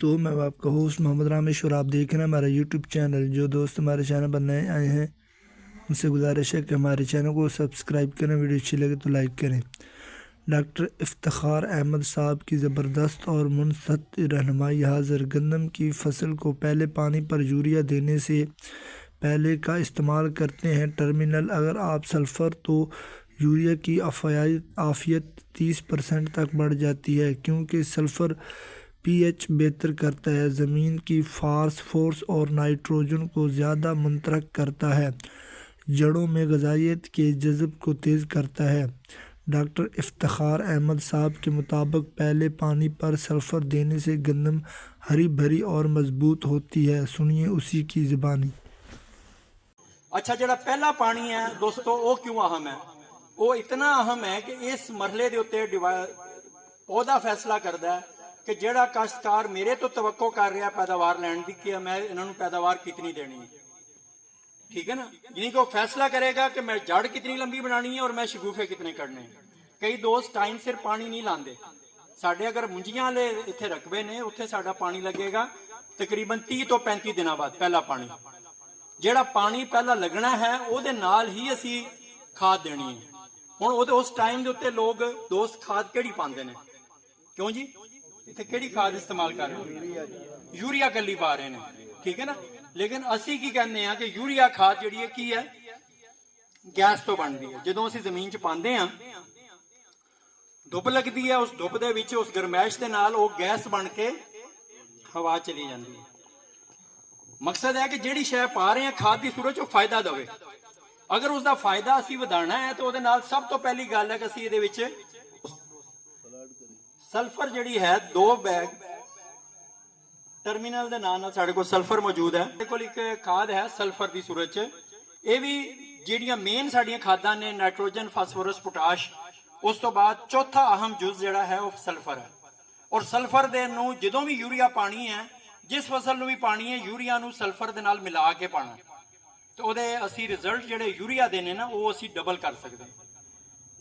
तो मैं आपका होस्ट मोहम्मद रामेश और आप देख रहे हैं हमारा यूट्यूब चैनल। जो दोस्त हमारे चैनल पर नए आए हैं उनसे गुजारिश है कि हमारे चैनल को सब्सक्राइब करें, वीडियो अच्छी लगे तो लाइक करें। डॉक्टर इफ्तिखार अहमद साहब की ज़बरदस्त और मुनसत रहनुमाई हाज़िर। गंदम की फसल को पहले पानी पर यूरिया देने से पहले का इस्तेमाल करते हैं टर्मिनल। अगर आप सल्फ़र तो यूरिया की आफियत 30% तक बढ़ जाती है, क्योंकि सल्फ़र पीएच बेहतर करता है, ज़मीन की फास्फोरस और नाइट्रोजन को ज़्यादा मुंतरक करता है, जड़ों में ग़िज़ाइयत के जज़ब को तेज़ करता है। डॉक्टर इफ्तिखार अहमद साहब के मुताबिक पहले पानी पर सल्फ़र देने से गंदम हरी भरी और मजबूत होती है। सुनिए उसी की ज़बानी। अच्छा, जो पहला पानी है दोस्तों वो क्यों अहम है? वो इतना अहम है कि इस मरहले के उत्ते पौधा फैसला करता है कि जेड़ा काश्तकार मेरे तो तवक्को कर रहा पैदावार लैन की कि मैं इन्होंने पैदावार कितनी देनी है, ठीक है ना। यानी कि वो फैसला करेगा कि मैं जड़ कितनी लंबी बनानी है और मैं शगुफे कितने करने हैं। कई दोस्त टाइम सिर पानी नहीं लाते। साढ़े अगर मुंजियां वाले इतने रकबे ने उत्थे साडा पानी लगेगा तकरीबन 30 तो 35 दिनों बाद पहला पानी। ਜਿਹੜਾ पानी पहला लगना है ਉਹਦੇ ਨਾਲ ही असी खाद देनी है। ਹੁਣ ਉਹਦੇ उस टाइम के उत्ते लोग दोस्त खाद ਕਿਹੜੀ पाते हैं? क्यों जी? इतने ਕਿਹੜੀ खाद इस्तेमाल कर रहे हैं? यूरिया कली पा रहे हैं, ठीक है ना। लेकिन असी की कहते हैं कि यूरिया खाद जी की है गैस तो बनती है। जो असी जमीन च पाते हैं धुप लगती है, उस धुप दे विच उस गरमैश के नाल वो गैस बन के हवा चली जाती है। मकसद है कि जिहड़ी शै पा रहे हैं खाद की सूरत च फायदा दवे। अगर उसका फायदा असी वधाना है तो उहदे नाल सब तो पहली गल है कि असी इहदे विच सल्फर जिहड़ी है 2 बैग टर्मिनल के नाम साढ़े को सल्फर मौजूद है। मेरे को एक खाद है सल्फर की सूरत च। ये भी जिहड़ियां मेन साड़ियां खादां ने नाइट्रोजन, फास्फोरस, पोटाश। उस तो बाद चौथा अहम जुज जिहड़ा है वह सल्फर है। और सल्फर दे नूं जदों भी यूरिया पानी है, जिस फसल नूं भी पानी है यूरिया नूं सल्फर दे नाल मिला के पाना, तो उहदे असी रिजल्ट जिहड़े यूरिया दे ने ना वो असी डबल कर सकते हैं।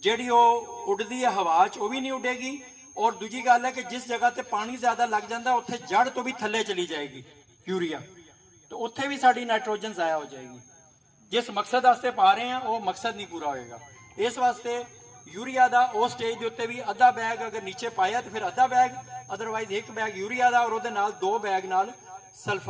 जिहड़ी वो उड़दी है हवा च वो भी नहीं उड़ेगी। और दूजी गल है कि जिस जगह ते पानी ज़्यादा लग जाता उत्थे जड़ तो भी थल्ले चली जाएगी यूरिया, तो उत्थे भी साड़ी नाइट्रोजन ज़ाया हो जाएगी। जिस मकसद वास्ते पा रहे हैं वो मकसद नहीं पूरा होएगा। इस वास्ते यूरिया का उस स्टेज के उत्ते भी अद्धा बैग अगर नीचे पाया तो फिर अद्धा बैग, अदरवाइज 1 बैग यूरिया का और उहदे नाल 2 बैग नाल सल्फर।